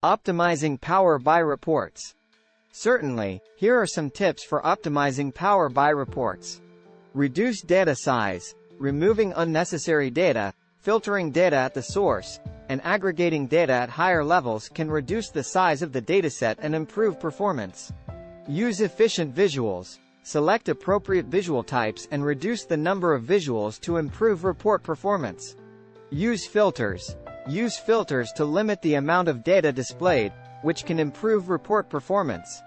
Optimizing Power BI reports. Certainly, here are some tips for optimizing Power BI reports. Reduce data size. Removing unnecessary data, filtering data at the source, and aggregating data at higher levels can reduce the size of the dataset and improve performance. Use efficient visuals. Select appropriate visual types and reduce the number of visuals to improve report performance. Use filters. Use filters to limit the amount of data displayed, which can improve report performance.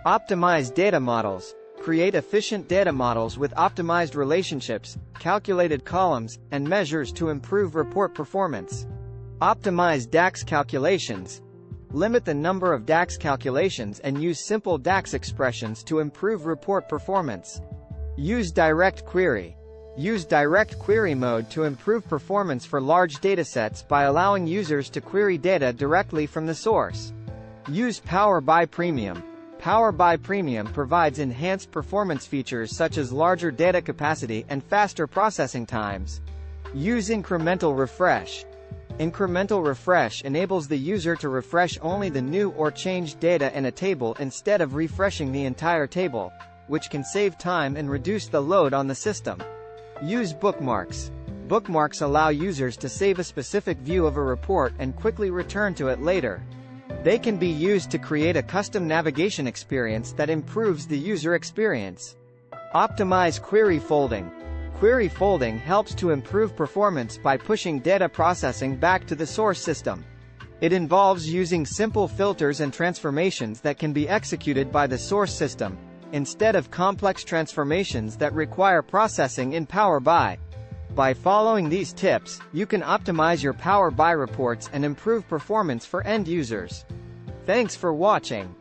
Optimize data models. Create efficient data models with optimized relationships, calculated columns, and measures to improve report performance. Optimize DAX calculations. Limit the number of DAX calculations and use simple DAX expressions to improve report performance. Use direct query. Use direct query mode to improve performance for large datasets by allowing users to query data directly from the source. Use Power BI Premium. Power BI Premium provides enhanced performance features such as larger data capacity and faster processing times. Use Incremental Refresh. Incremental refresh enables the user to refresh only the new or changed data in a table instead of refreshing the entire table, which can save time and reduce the load on the system. Use bookmarks. Bookmarks allow users to save a specific view of a report and quickly return to it later. They can be used to create a custom navigation experience that improves the user experience. Optimize query folding. Query folding helps to improve performance by pushing data processing back to the source system. It involves using simple filters and transformations that can be executed by the source system, instead of complex transformations that require processing in Power BI. By following these tips, you can optimize your Power BI reports and improve performance for end users. Thanks for watching.